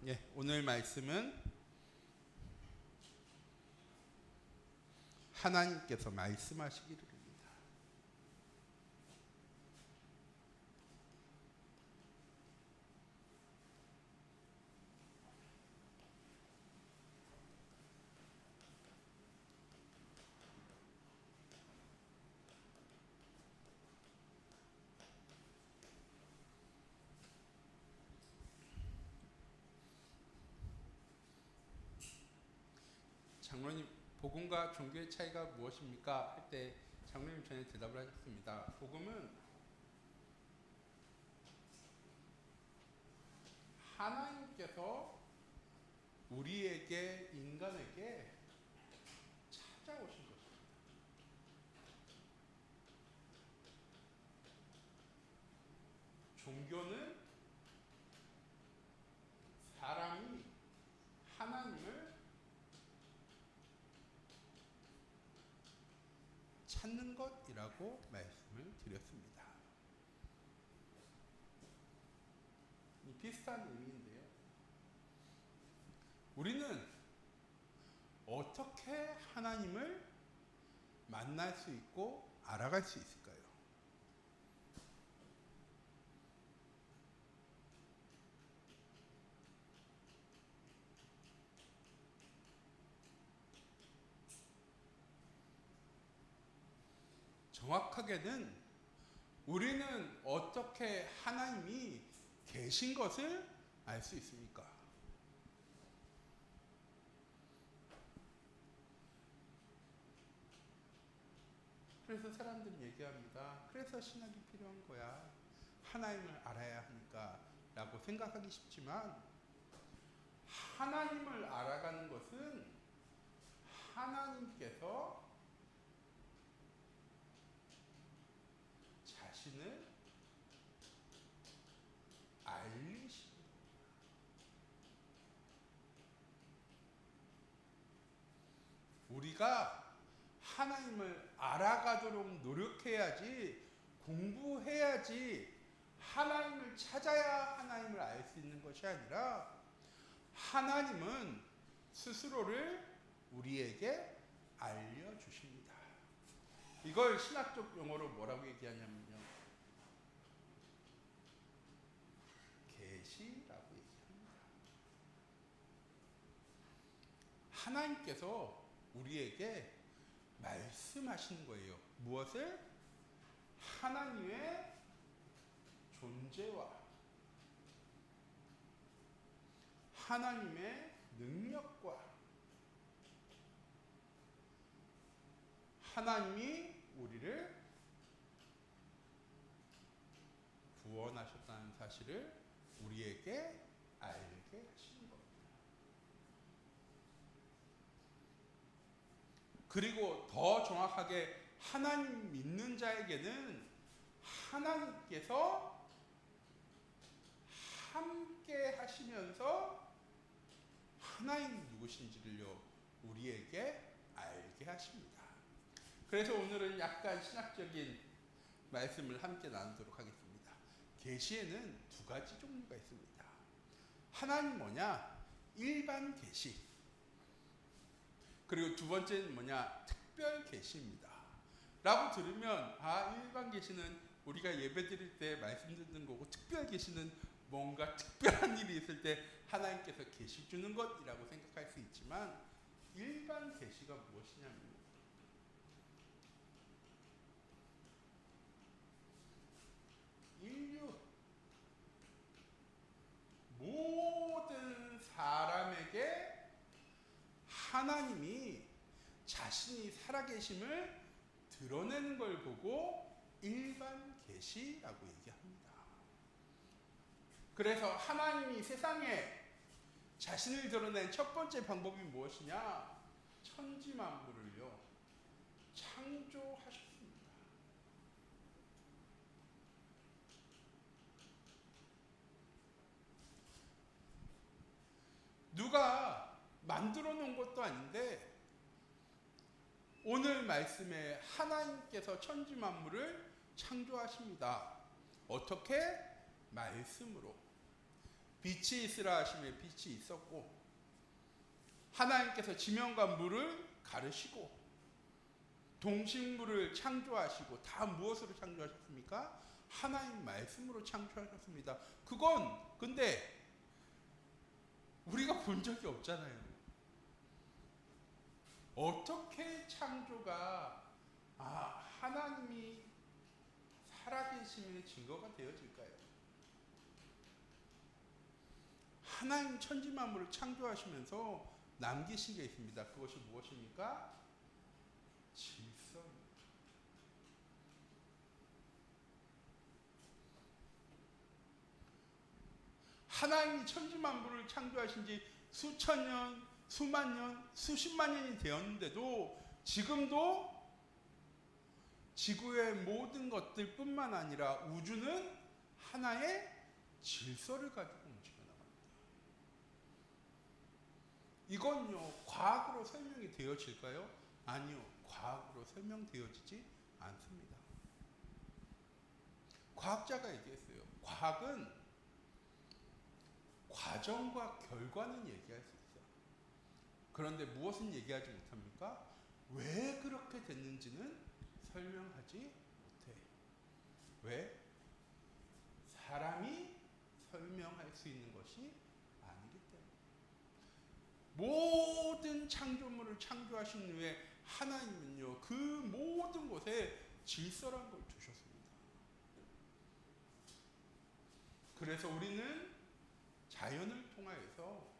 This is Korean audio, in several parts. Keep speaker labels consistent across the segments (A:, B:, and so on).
A: 예, 오늘 말씀은 하나님께서 말씀하시기를 합니다. 장로님, 복음과 종교의 차이가 무엇입니까? 할 때 장로님 전에 대답을 하셨습니다. 복음은 하나님께서 우리에게, 인간에게 찾아오신 것입니다. 종교는 사람이 하나님을 찾는 것이라고 말씀을 드렸습니다. 비슷한 의미인데요. 우리는 어떻게 하나님을 만날 수 있고 알아갈 수 있을까요? 정확하게는 우리는 어떻게 하나님이 계신 것을 알 수 있습니까? 그래서 사람들이 얘기합니다. 그래서 신학이 필요한 거야. 하나님을 알아야 하니까 라고 생각하기 쉽지만, 하나님을 알아가는 것은 하나님께서 자신을 알리십니다. 우리가 하나님을 알아가도록 노력해야지, 공부해야지, 하나님을 찾아야 하나님을 알 수 있는 것이 아니라, 하나님은 스스로를 우리에게 알려주십니다. 이걸 신학적 용어로 뭐라고 얘기하냐면요, 계시라고 얘기합니다. 하나님께서 우리에게 말씀하시는 거예요. 무엇을? 하나님의 존재와 하나님의 능력과 하나님이 우리를 구원하셨다는 사실을 우리에게 알게 하시는 겁니다. 그리고 더 정확하게 하나님 믿는 자에게는 하나님께서 함께 하시면서 하나님 누구신지를요, 우리에게 알게 하십니다. 그래서 오늘은 약간 신학적인 말씀을 함께 나누도록 하겠습니다. 계시에는 두 가지 종류가 있습니다. 하나는 뭐냐? 일반 계시. 그리고 두 번째는 뭐냐? 특별 계시입니다. 라고 들으면, 일반 계시는 우리가 예배 드릴 때 말씀 듣는 거고, 특별 계시는 뭔가 특별한 일이 있을 때 하나님께서 계시 주는 것이라고 생각할 수 있지만, 일반 계시가 무엇이냐면, 인류 모든 사람에게 하나님이 자신이 살아계심을 드러내는 걸 보고 일반 계시라고 얘기합니다. 그래서 하나님이 세상에 자신을 드러낸 첫 번째 방법이 무엇이냐? 천지만물을요, 창조하셨습니다. 누가 만들어 놓은 것도 아닌데, 오늘 말씀에 하나님께서 천지만물을 창조하십니다. 어떻게? 말씀으로. 빛이 있으라 하심에 빛이 있었고, 하나님께서 지면과 물을 가르시고 동식물을 창조하시고 다 무엇으로 창조하셨습니까? 하나님 말씀으로 창조하셨습니다. 그건 근데 우리가 본 적이 없잖아요. 어떻게 창조가 하나님이 살아계심의 증거가 되어질까요? 하나님 천지만물을 창조하시면서 남기신 게 있습니다. 그것이 무엇입니까? 질서입니다. 하나님이 천지만물을 창조하신 지 수천 년, 수만 년, 수십만 년이 되었는데도 지금도 지구의 모든 것들 뿐만 아니라 우주는 하나의 질서를 가지고 움직여 나갑니다. 이건요, 과학으로 설명이 되어질까요? 아니요, 과학으로 설명되어지지 않습니다. 과학자가 얘기했어요. 과학은 과정과 결과는 얘기할 수 있어요. 그런데 무엇은 얘기하지 못합니까? 왜 그렇게 됐는지는 설명하지 못해. 왜? 사람이 설명할 수 있는 것이 아니기 때문에. 모든 창조물을 창조하신 후에 하나님은요, 그 모든 곳에 질서란 걸 두셨습니다. 그래서 우리는 자연을 통하여서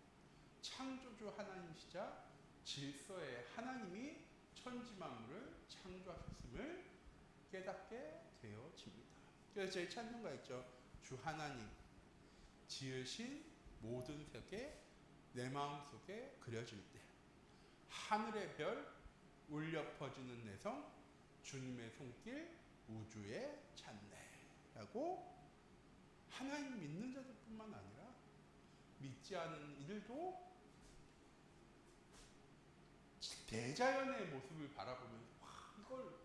A: 창조주 하나님이시자 질서의 하나님이 천지만물을 창조하셨음을 깨닫게 되어집니다. 그래서 저희 찬송가 있죠. 주 하나님 지으신 모든 세계 내 마음속에 그려질 때 하늘의 별 울려 퍼지는 내성 주님의 손길 우주에 찾네 라고 하나님 믿는 자들뿐만 아니라 믿지 않은 이들도 대자연의 모습을 바라보면서 이걸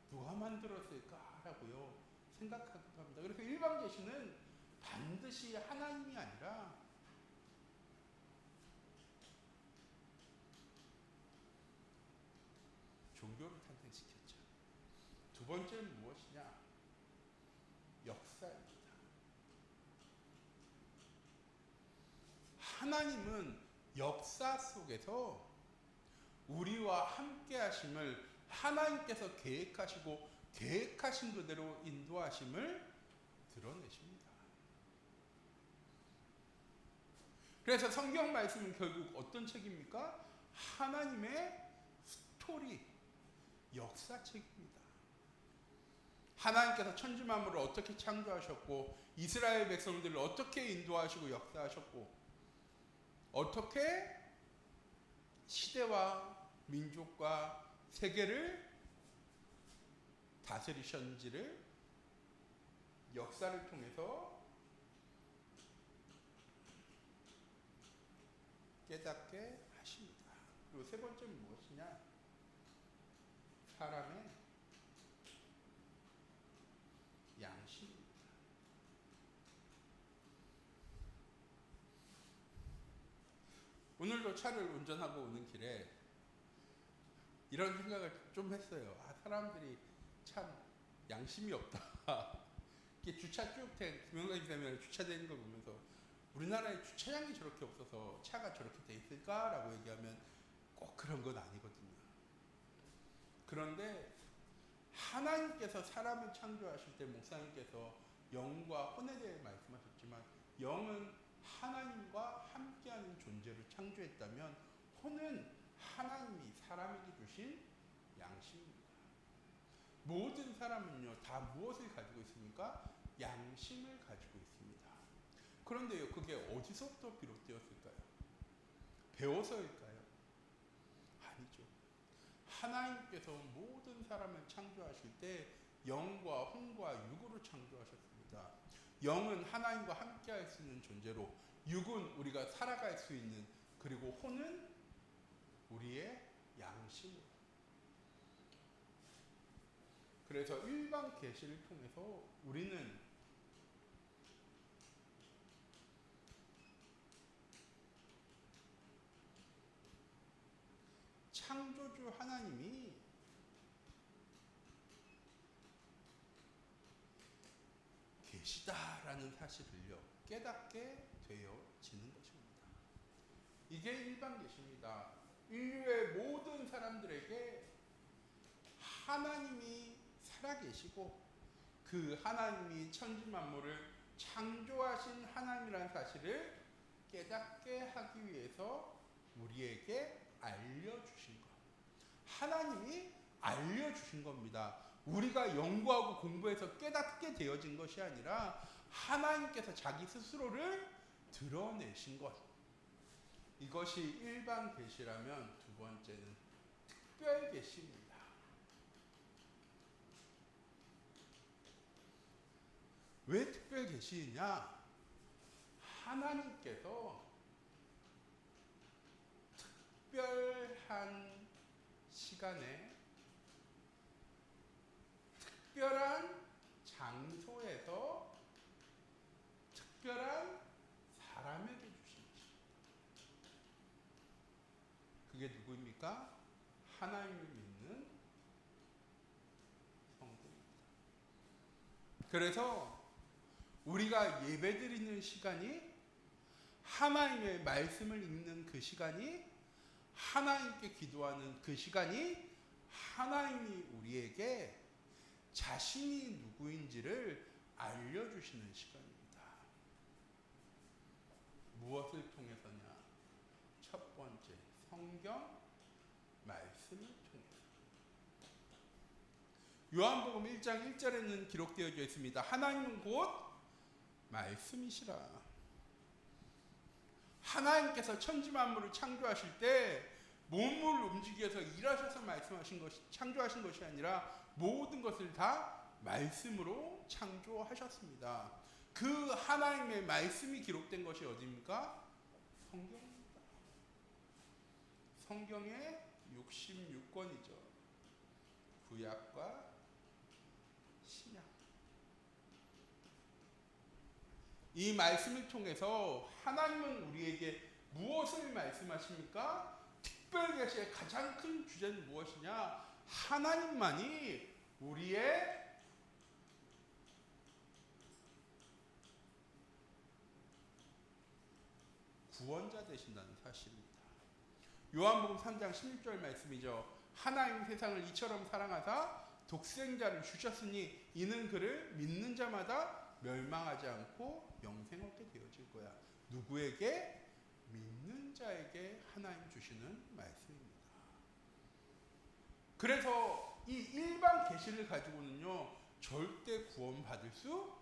A: 누가 만들었을까라고요 생각하기도 합니다. 그래서 일반 계시는 반드시 하나님이 아니라 종교를 탄생시켰죠. 두 번째는 무엇이냐? 역사입니다. 하나님은 역사 속에서 우리와 함께 하심을 하나님께서 계획하시고 계획하신 그대로 인도하심을 드러내십니다. 그래서 성경 말씀은 결국 어떤 책입니까? 하나님의 스토리, 역사책입니다. 하나님께서 천지만물을 어떻게 창조하셨고 이스라엘 백성들을 어떻게 인도하시고 역사하셨고 어떻게 시대와 민족과 세계를 다스리셨는지를 역사를 통해서 깨닫게 하십니다. 그리고 세 번째는 무엇이냐? 사람의 양심입니다. 오늘도 차를 운전하고 오는 길에 이런 생각을 좀 했어요. 사람들이 참 양심이 없다. 이렇게 주차 쭉 김영삼 되면 주차되는 걸 보면서 우리나라에 주차장이 저렇게 없어서 차가 저렇게 돼 있을까라고 얘기하면 꼭 그런 건 아니거든요. 그런데 하나님께서 사람을 창조하실 때 목사님께서 영과 혼에 대해 말씀하셨지만 영은 하나님과 함께하는 존재로 창조했다면 혼은 하나님이 사람에게 주신 양심입니다. 모든 사람은요 다 무엇을 가지고 있습니까? 양심을 가지고 있습니다. 그런데요 그게 어디서부터 비롯되었을까요? 배워서일까요? 아니죠. 하나님께서 모든 사람을 창조하실 때 영과 혼과 육으로 창조하셨습니다. 영은 하나님과 함께 할 수 있는 존재로 육은 우리가 살아갈 수 있는 그리고 혼은 우리의 양심으로. 그래서 일반 계시를 통해서 우리는 창조주 하나님이 계시다라는 사실을요 깨닫게 되어지는 것입니다. 이게 일반 계시입니다. 인류의 모든 사람들에게 하나님이 살아계시고 그 하나님이 천지 만물을 창조하신 하나님이라는 사실을 깨닫게 하기 위해서 우리에게 알려주신 것. 하나님이 알려주신 겁니다. 우리가 연구하고 공부해서 깨닫게 되어진 것이 아니라 하나님께서 자기 스스로를 드러내신 것. 이것이 일반 계시라면 두 번째는 특별 계시입니다. 왜 특별 계시냐? 하나님께서 특별한 시간에 특별한 장소에서 특별한 사람에게 주신 것입니다. 그게 누구입니까? 하나님을 믿는 성도입니다. 그래서 우리가 예배드리는 시간이 하나님의 말씀을 읽는 그 시간이 하나님께 기도하는 그 시간이 하나님이 우리에게 자신이 누구인지를 알려주시는 시간입니다. 무엇을 통해서냐? 첫 번째, 성경 말씀을 통해서. 요한복음 1장 1절에는 기록되어져 있습니다. 하나님은 곧 말씀이시라. 하나님께서 천지 만물을 창조하실 때 몸을 움직여서 일하셔서 말씀하신 것이 창조하신 것이 아니라 모든 것을 다 말씀으로 창조하셨습니다. 그 하나님의 말씀이 기록된 것이 어디입니까? 성경입니다. 성경의 66권이죠. 구약과 신약. 이 말씀을 통해서 하나님은 우리에게 무엇을 말씀하십니까? 특별 계시의 가장 큰 주제는 무엇이냐? 하나님만이 우리의 구원자 되신다는 사실입니다. 요한복음 3장 16절 말씀이죠. 하나님 세상을 이처럼 사랑하사 독생자를 주셨으니 이는 그를 믿는 자마다 멸망하지 않고 영생 얻게 되어질 거야. 누구에게? 믿는 자에게 하나님 주시는 말씀입니다. 그래서 이 일반 계시를 가지고는요 절대 구원받을 수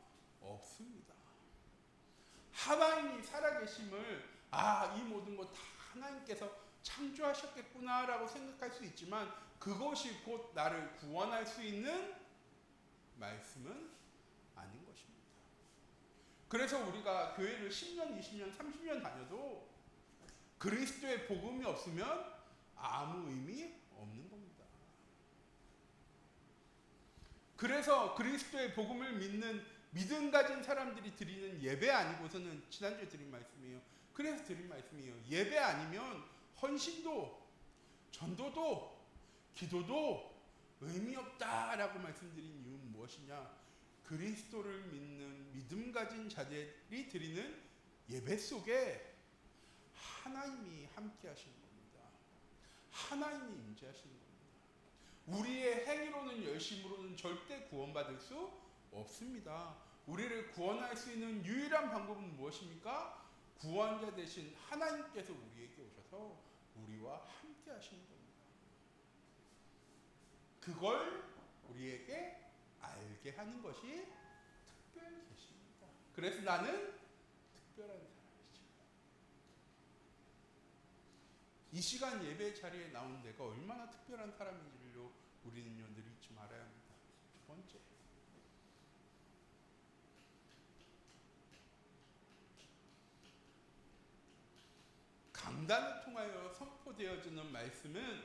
A: 없습니다. 하나님이 살아계심을 이 모든 것 다 하나님께서 창조하셨겠구나라고 생각할 수 있지만 그것이 곧 나를 구원할 수 있는 말씀은 아닌 것입니다. 그래서 우리가 교회를 10년, 20년, 30년 다녀도 그리스도의 복음이 없으면 아무 의미 없는 겁니다. 그래서 그리스도의 복음을 믿는 믿음 가진 사람들이 드리는 예배 아니고서는 지난주에 드린 말씀이에요. 그래서 드린 말씀이에요. 예배 아니면 헌신도 전도도 기도도 의미 없다라고 말씀드린 이유는 무엇이냐? 그리스도를 믿는 믿음 가진 자들이 드리는 예배 속에 하나님이 함께 하시는 겁니다. 하나님이 임재하시는 겁니다. 우리의 행위로는 열심으로는 절대 구원받을 수 없습니다. 우리를 구원할 수 있는 유일한 방법은 무엇입니까? 구원자 되신 하나님께서 우리에게 오셔서 우리와 함께 하시는 겁니다. 그걸 우리에게 알게 하는 것이 특별 계시입니다. 그래서 나는 특별한 사람이죠. 이 시간 예배 자리에 나온 내가 얼마나 특별한 사람인지를요 우리는요 늘 잊지 말아야 합니다. 두 번째, 강단을 통하여 선포되어지는 말씀은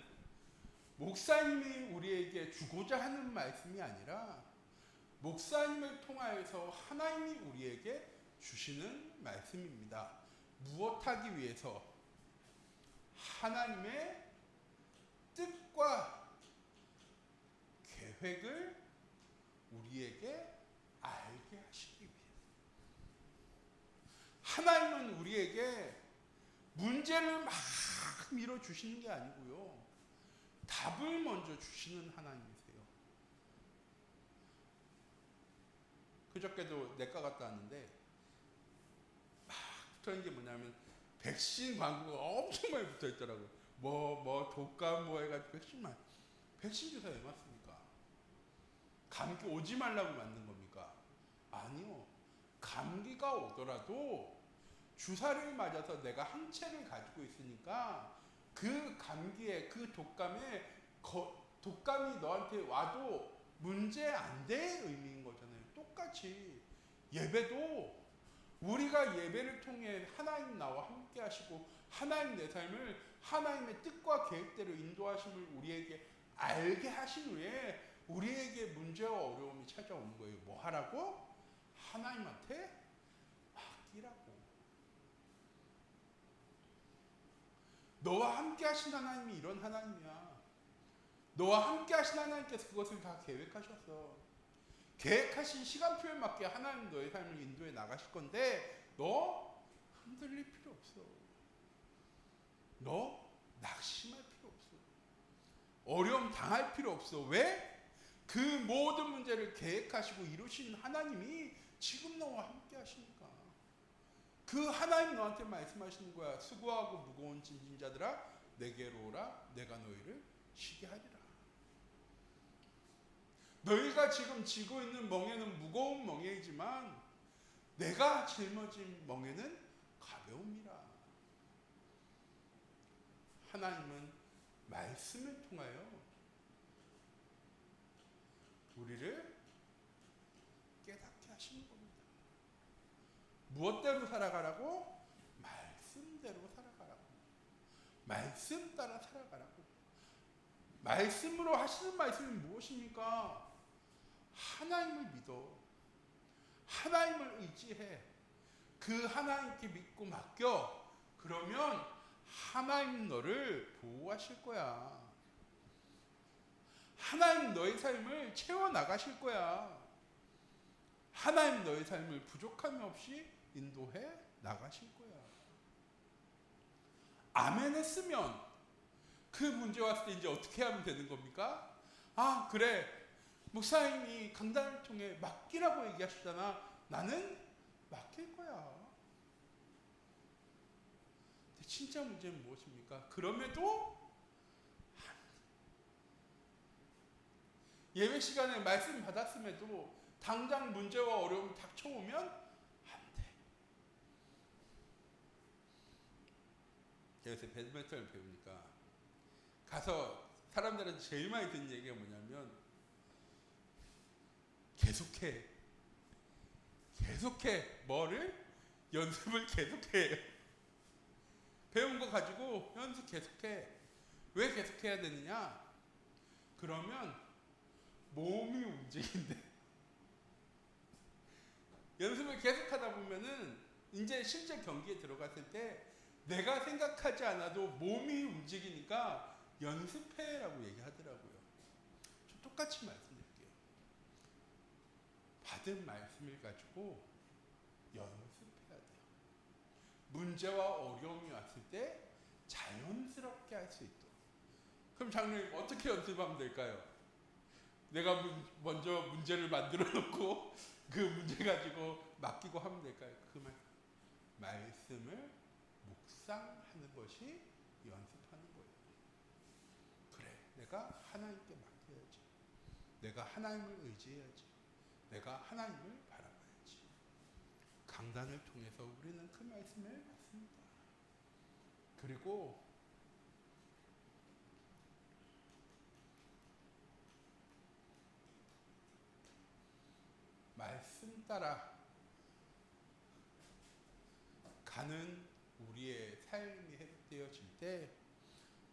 A: 목사님이 우리에게 주고자 하는 말씀이 아니라 목사님을 통하여서 하나님이 우리에게 주시는 말씀입니다. 무엇하기 위해서? 하나님의 뜻과 계획을 우리에게 알게 하시기 위해. 하나님은 우리에게 문제를 막 밀어주시는 게 아니고요. 답을 먼저 주시는 하나님이세요. 그저께도 내과 갔다 왔는데 막 붙어있는 게 뭐냐면 백신 광고가 엄청 많이 붙어있더라고요. 독감 해가지고 백신 주사 왜 맞습니까? 감기 오지 말라고 맞는 겁니까? 아니요. 감기가 오더라도 주사를 맞아서 내가 항체를 가지고 있으니까 그 감기에 그 독감에 독감이 너한테 와도 문제 안 될 의미인 거잖아요. 똑같이 예배도 우리가 예배를 통해 하나님 나와 함께 하시고 하나님 내 삶을 하나님의 뜻과 계획대로 인도하심을 우리에게 알게 하신 후에 우리에게 문제와 어려움이 찾아오는 거예요. 뭐 하라고? 하나님한테 맡기라고. 너와 함께 하신 하나님이 이런 하나님이야. 너와 함께 하신 하나님께서 그것을 다 계획하셨어. 계획하신 시간표에 맞게 하나님 너의 삶을 인도해 나가실 건데 너 흔들릴 필요 없어. 너 낙심할 필요 없어. 어려움 당할 필요 없어. 왜? 그 모든 문제를 계획하시고 이루신 하나님이 지금 너와 함께 하시니까. 그 하나님 너한테 말씀하시는 거야. 수고하고 무거운 짐진 자들아 내게로 오라. 내가 너희를 쉬게 하리라. 너희가 지금 지고 있는 멍에는 무거운 멍에이지만 내가 짊어진 멍에는 가벼움이라. 하나님은 말씀을 통하여 우리를 깨닫게 하시는 겁니다. 무엇대로 살아가라고? 말씀대로 살아가라고. 말씀 따라 살아가라고. 말씀으로 하시는 말씀이 무엇입니까? 하나님을 믿어. 하나님을 의지해. 그 하나님께 믿고 맡겨. 그러면 하나님 너를 보호하실 거야. 하나님 너의 삶을 채워나가실 거야. 하나님 너의 삶을 부족함이 없이 인도해 나가실 거야. 아멘 했으면 그 문제 왔을 때 이제 어떻게 하면 되는 겁니까? 아, 그래. 목사님이 강단을 통해 맡기라고 얘기하시잖아. 나는 맡길 거야. 근데 진짜 문제는 무엇입니까? 그럼에도 예배 시간에 말씀 받았음에도 당장 문제와 어려움이 닥쳐오면 안 돼. 그래서 배드민턴을 배우니까 가서 사람들한테 제일 많이 듣는 얘기가 뭐냐면 계속해. 뭐를? 연습을 계속해. 배운 거 가지고 연습 계속해. 왜 계속해야 되느냐? 그러면 몸이 움직인대. 연습을 계속하다 보면은 이제 실제 경기에 들어갔을 때 내가 생각하지 않아도 몸이 움직이니까 연습해라고 얘기하더라고요. 저 똑같이 말씀드릴게요. 받은 말씀을 가지고 연습해야 돼요. 문제와 어려움이 왔을 때 자연스럽게 할 수 있도록. 그럼 장로님 어떻게 연습하면 될까요? 내가 먼저 문제를 만들어 놓고 그 문제 가지고 맡기고 하면 될까요? 그 말씀을 묵상하는 것이 연습하는 거예요. 그래, 내가 하나님께 맡겨야지. 내가 하나님을 의지해야지. 내가 하나님을 바라봐야지. 강단을 통해서 우리는 그 말씀을 받습니다. 그리고 말씀 따라 가는 우리의 삶이 회복되어질 때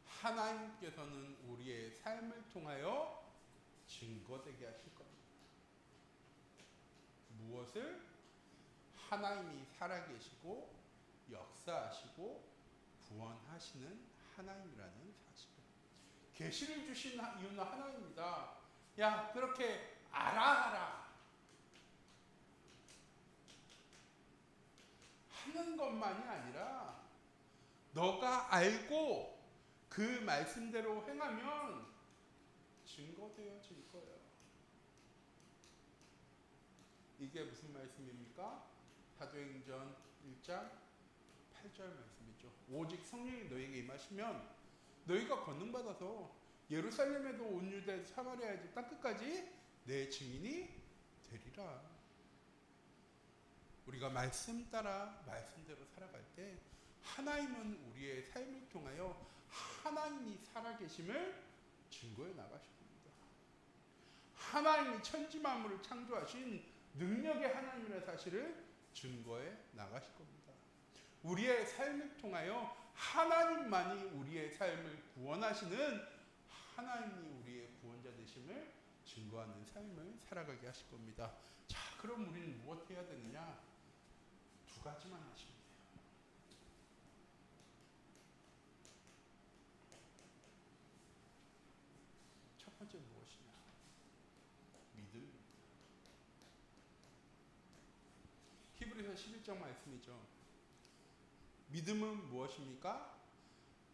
A: 하나님께서는 우리의 삶을 통하여 증거되게 하실 겁니다. 무엇을? 하나님이 살아계시고 역사하시고 구원하시는 하나님이라는 사실을. 계시를 주신 이유는 하나입니다. 야, 그렇게 알아라 하는 것만이 아니라 너가 알고 그 말씀대로 행하면 증거되어질 거예요. 이게 무슨 말씀입니까? 사도행전 1장 8절 말씀이죠. 오직 성령이 너에게 임하시면 너희가 권능받아서 예루살렘에도 온 유대 사마리아에도 땅끝까지 내 증인이 되리라. 우리가 말씀 따라 말씀대로 살아갈 때 하나님은 우리의 삶을 통하여 하나님이 살아계심을 증거해 나가실 겁니다. 하나님이 천지 만물을 창조하신 능력의 하나님의 사실을 증거해 나가실 겁니다. 우리의 삶을 통하여 하나님만이 우리의 삶을 구원하시는 하나님이 우리의 구원자 되심을 증거하는 삶을 살아가게 하실 겁니다. 자, 그럼 우리는 무엇 해야 되느냐? 두 가지만 하시면 돼요. 첫 번째 무엇이냐? 믿음입니다. 히브리서 11장 말씀이죠. 믿음은 무엇입니까?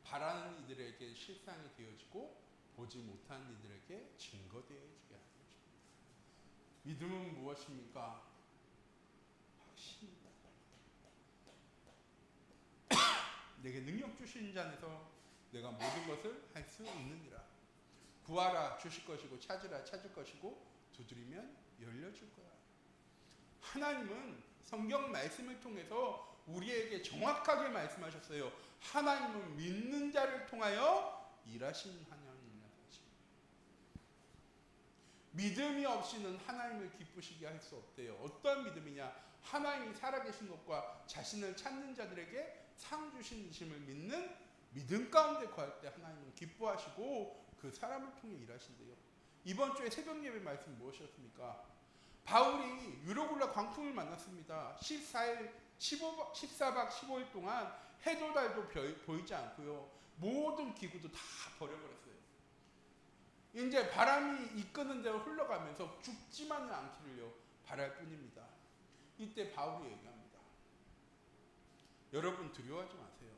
A: 바라는 이들에게 실상이 되어지고 보지 못하는 이들에게 증거되어지게 하는 것입니다. 믿음은 무엇입니까? 확신입니다. 내게 능력 주신 자 안에서 내가 모든 것을 할 수 있느니라. 구하라 주실 것이고 찾으라 찾을 것이고 두드리면 열려줄 거야. 하나님은 성경 말씀을 통해서 우리에게 정확하게 말씀하셨어요. 하나님은 믿는 자를 통하여 일하시는 하나님이라는 것입니다. 믿음이 없이는 하나님을 기쁘시게 할 수 없대요. 어떤 믿음이냐? 하나님이 살아계신 것과 자신을 찾는 자들에게 상 주신심을 믿는 믿음 가운데 거할 때 하나님은 기뻐하시고 그 사람을 통해 일하신대요. 이번 주에 새벽 예배 말씀 무엇이었습니까? 바울이 유로굴라 광풍을 만났습니다. 14박 15일 동안 해도 달도 보이지 않고요. 모든 기구도 다 버려버렸어요. 이제 바람이 이끄는 대로 흘러가면서 죽지만은 않기를요 바랄 뿐입니다. 이때 바울이 얘기합니다. 여러분 두려워하지 마세요.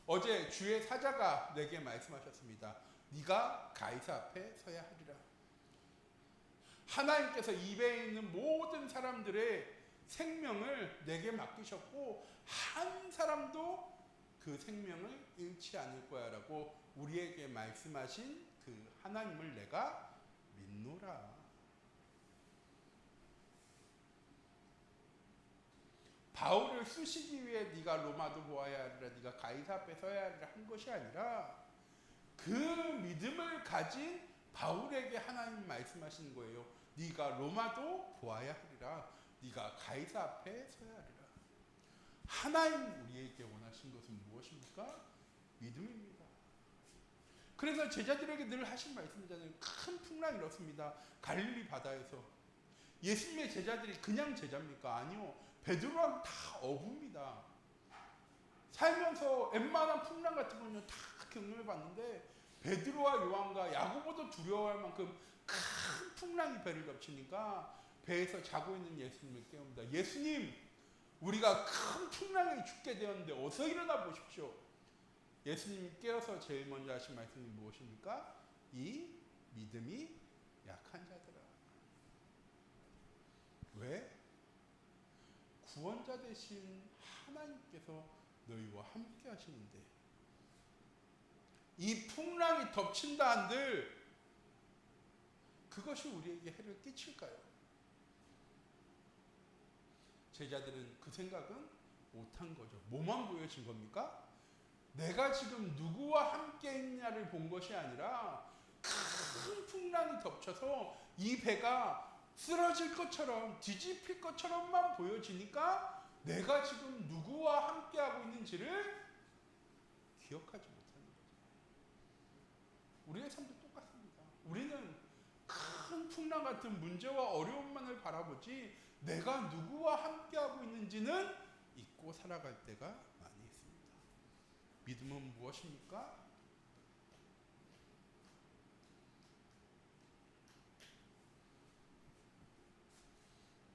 A: 어제 주의 사자가 내게 말씀하셨습니다. 네가 가이사 앞에 서야 하리라. 하나님께서 입에 있는 모든 사람들의 생명을 내게 맡기셨고 한 사람도 그 생명을 잃지 않을 거야 라고 우리에게 말씀하신 그 하나님을 내가 믿노라. 바울을 쓰시기 위해 네가 로마도 보아야 하리라, 네가 가이사 앞에 서야 하리라 한 것이 아니라 그 믿음을 가진 바울에게 하나님 말씀하시는 거예요. 네가 로마도 보아야 하리라, 네가 가이사 앞에 서야 하리라. 하나님 우리에게 원하신 것은 무엇입니까? 믿음입니다. 그래서 제자들에게 늘 하신 말씀이잖아요. 큰 풍랑이 일었습니다. 갈릴리 바다에서. 예수님의 제자들이 그냥 제자입니까? 아니요. 베드로랑 다 어부입니다. 살면서 웬만한 풍랑 같은 거는 다 경험해 봤는데 베드로와 요한과 야고보도 두려워할 만큼 큰 풍랑이 배를 덮치니까 배에서 자고 있는 예수님을 깨웁니다. 예수님, 우리가 큰 풍랑에 죽게 되었는데 어서 일어나 보십시오. 예수님이 깨어서 제일 먼저 하신 말씀이 무엇입니까? 이 믿음이 약한 자들아. 왜? 구원자 되신 하나님께서 너희와 함께 하시는데 이 풍랑이 덮친다 한들 그것이 우리에게 해를 끼칠까요? 제자들은 그 생각은 못한 거죠. 뭐만 보여진 겁니까? 내가 지금 누구와 함께 있냐를 본 것이 아니라 큰 풍랑이 덮쳐서 이 배가 쓰러질 것처럼 뒤집힐 것처럼만 보여지니까 내가 지금 누구와 함께하고 있는지를 기억하지 못하는 거죠. 우리의 삶도 똑같습니다. 우리는 큰 풍랑 같은 문제와 어려움만을 바라보지 내가 누구와 함께하고 있는지는 잊고 살아갈 때가 많이 있습니다. 믿음은 무엇입니까?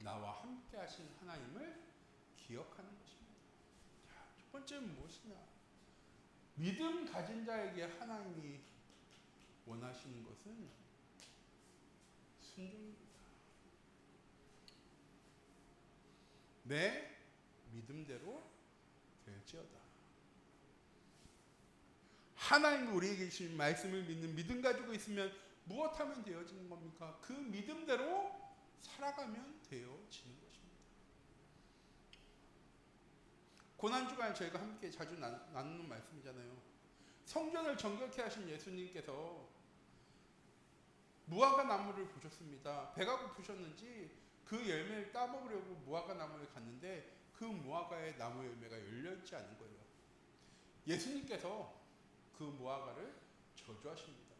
A: 나와 함께 하신 하나님을 기억하는 것입니다. 자, 첫 번째는 무엇이냐? 믿음 가진 자에게 하나님이 원하시는 것은 순종입니다. 내 믿음대로 될지어다. 하나님 우리에게 주신 말씀을 믿는 믿음 가지고 있으면 무엇하면 되어지는 겁니까? 그 믿음대로 살아가면 되어지는 것입니다. 고난주간 저희가 함께 자주 나누는 말씀이잖아요. 성전을 정결케 하신 예수님께서 무화과 나무를 보셨습니다. 배가 고프셨는지 그 열매를 따먹으려고 무화과 나무에 갔는데 그 무화과의 나무 열매가 열려있지 않은 거예요. 예수님께서 그 무화과를 저주하십니다.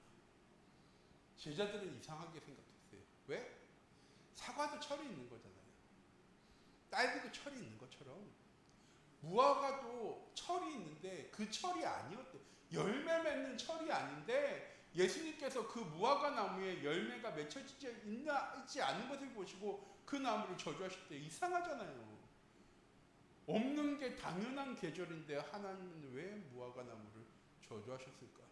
A: 제자들은 이상하게 생각했어요. 왜? 사과도 철이 있는 거잖아요. 딸기도 철이 있는 것처럼 무화과도 철이 있는데 그 철이 아니었대요. 열매 맺는 철이 아닌데 예수님께서 그 무화과 나무에 열매가 맺혀지지 있지 않은 것을 보시고 그 나무를 저주하실 때 이상하잖아요. 없는 게 당연한 계절인데 하나님은 왜 무화과 나무를 저주하셨을까?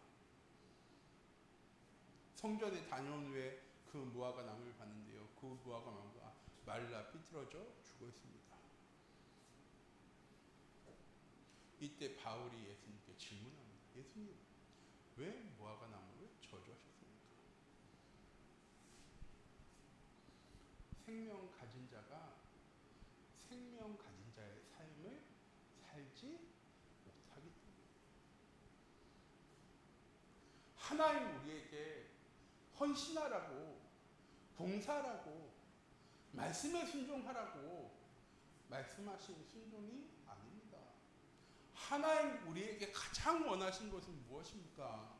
A: 성전에 다녀온 후에 그 무화과 나무를 봤는데요. 그 무화과 나무가 말라 삐뚤어져 죽어 있습니다. 이때 바울이 예수님께 질문합니다. 예수님, 왜 무화과 나무를 저주하셨습니까? 생명 가진 자가 생명 가진 자의 삶을 살지 못하기 때문에. 하나님 우리에게 헌신하라고, 봉사하라고, 말씀에 순종하라고 말씀하신 순종이 아닙니다. 하나님 우리에게 가장 원하신 것은 무엇입니까?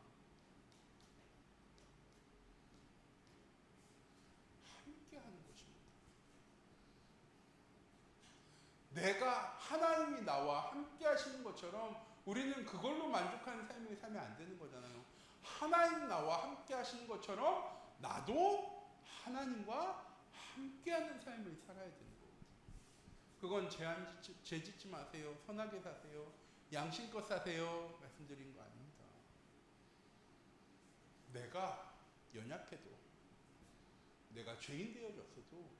A: 함께 하는 것입니다. 내가 하나님이 나와 함께 하시는 것처럼 우리는 그걸로 만족하는 삶을 살면 안 되는 거잖아요. 하나님 나와 함께 하시는 것처럼 나도 하나님과 함께 하는 삶을 살아야 되는 거거든요. 그건 죄짓지 마세요. 선하게 사세요. 양심껏 사세요. 말씀드린 거 아닙니다. 내가 연약해도, 내가 죄인 되어졌어도,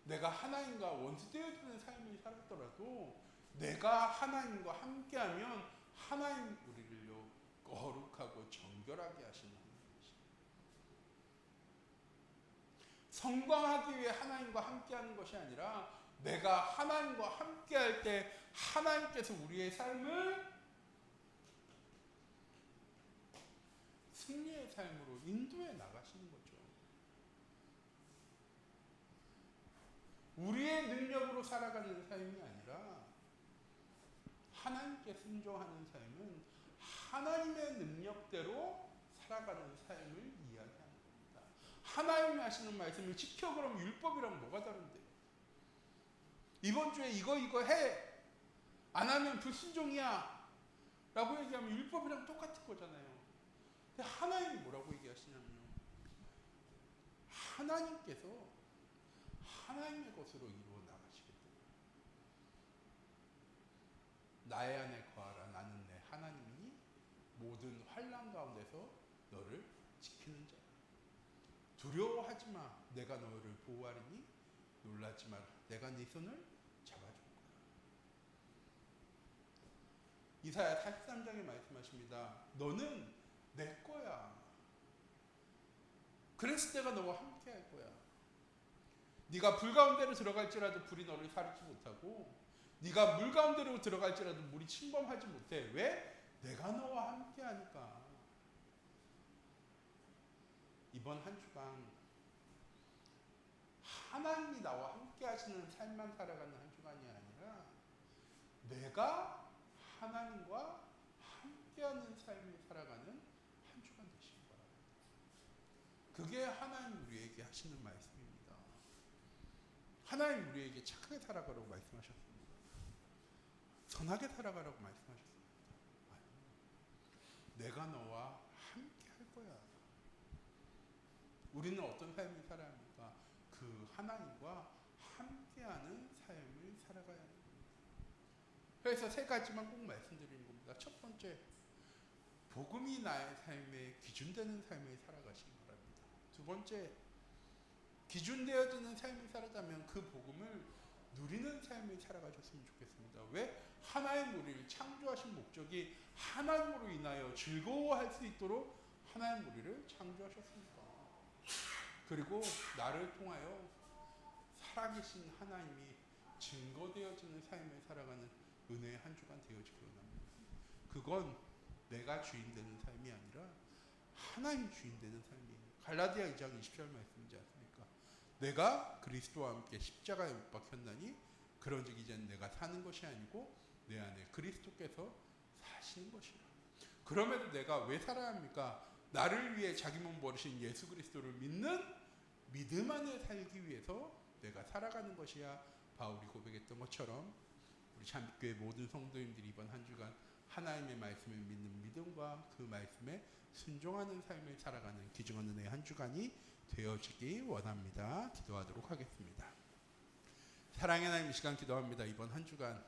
A: 내가 하나님과 원수 되어지는 삶을 살았더라도 내가 하나님과 함께하면 하나님 우리를요 거룩하고 정결하게 하시는 하나님이십니다. 성광하기 위해 하나님과 함께하는 것이 아니라 내가 하나님과 함께할 때 하나님께서 우리의 삶을 승리의 삶으로 인도해 나가시는 거죠. 우리의 능력으로 살아가는 삶이 아니라 하나님께 순종하는 삶은 하나님의 능력대로 살아가는 삶을 이야기하는 겁니다. 하나님이 하시는 말씀을 지켜 그럼 율법이랑 뭐가 다른데요? 이번 주에 이거 해! 안 하면 불순종이야! 라고 얘기하면 율법이랑 똑같은 거잖아요. 근데 하나님이 뭐라고 얘기하시냐면요. 하나님께서 하나님의 것으로 이루어 나가시겠다. 나의 안에 거하라. 나는 내 하나님이 모든 환난 가운데서 너를 지키는 자야. 두려워하지 마. 내가 너를 보호하리니 놀라지 마라. 내가 네 손을 잡아줄 거야. 이사야 43장에 말씀하십니다. 너는 내 거야. 그랬을 때가 너와 함께 할 거야. 네가 불 가운데로 들어갈지라도 불이 너를 사르지 못하고 네가 물 가운데로 들어갈지라도 물이 침범하지 못해. 왜? 내가 너와 함께 하니까. 이번 한 주간 하나님이 나와 함께 하시는 삶만 살아가는 한 주간이 아니라 내가 하나님과 함께하는 삶을 살아가는 한 주간 되시기 바랍니다. 그게 하나님 우리에게 하시는 말씀입니다. 하나님 우리에게 착하게 살아가라고 말씀하셨습니다. 선하게 살아가라고 말씀하셨습니다. 아니, 내가 너와 함께 할 거야. 우리는 어떤 삶을 살아야 합니까? 그 하나님과 함께 함께하는 삶을 살아가야 합니다. 그래서 세 가지만 꼭 말씀드리는 겁니다. 첫 번째, 복음이 나의 삶의 기준되는 삶을 살아가시기 바랍니다. 두 번째, 기준되어지는 삶을 살아가면 그 복음을 누리는 삶을 살아가셨으면 좋겠습니다. 왜? 하나님 우리를 창조하신 목적이 하나님으로 인하여 즐거워할 수 있도록 하나님 우리를 창조하셨습니다. 그리고 나를 통하여 살아계신 하나님이 증거되어지는 삶을 살아가는 은혜의 한 주간 되어지기 원합니다. 그건 내가 주인 되는 삶이 아니라 하나님 주인 되는 삶이에요. 갈라디아 2장 20절 말씀이지 않습니까? 내가 그리스도와 함께 십자가에 못 박혔나니 그런즉 이제는 내가 사는 것이 아니고 내 안에 그리스도께서 사시는 것이라. 그럼에도 내가 왜 살아야 합니까? 나를 위해 자기 몸 버리신 예수 그리스도를 믿는 믿음 안에 살기 위해서 내가 살아가는 것이야. 바울이 고백했던 것처럼 우리 참빛교회 모든 성도님들이 이번 한 주간 하나님의 말씀을 믿는 믿음과 그 말씀에 순종하는 삶을 살아가는 귀중한 은혜의 한 주간이 되어지기 원합니다. 기도하도록 하겠습니다. 사랑의 하나님, 이 시간 기도합니다. 이번 한 주간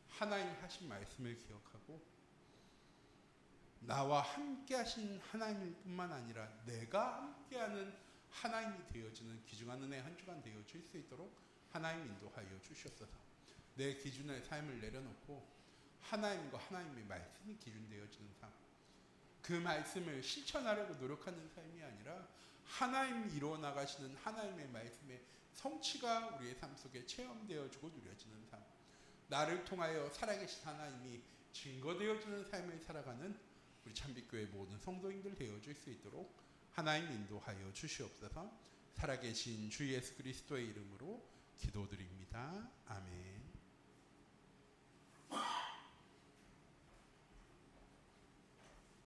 A: 하나님 하신 말씀을 기억하고 나와 함께 하신 하나님일 뿐만 아니라 내가 함께하는 하나님이 되어지는 귀중한 은혜의 한 주간 되어질 수 있도록 하나님 인도하여 주시옵소서. 내 기준의 삶을 내려놓고 하나님과 하나님의 말씀이 기준되어지는 삶, 그 말씀을 실천하려고 노력하는 삶이 아니라 하나님이 이루어 나가시는 하나님의 말씀의 성취가 우리의 삶 속에 체험되어지고 누려지는 삶, 나를 통하여 살아계신 하나님이 증거되어지는 삶을 살아가는 우리 참빛교회 모든 성도님들 되어줄 수 있도록 하나님 인도하여 주시옵소서. 살아계신 주 예수 그리스도의 이름으로 기도드립니다. 아멘.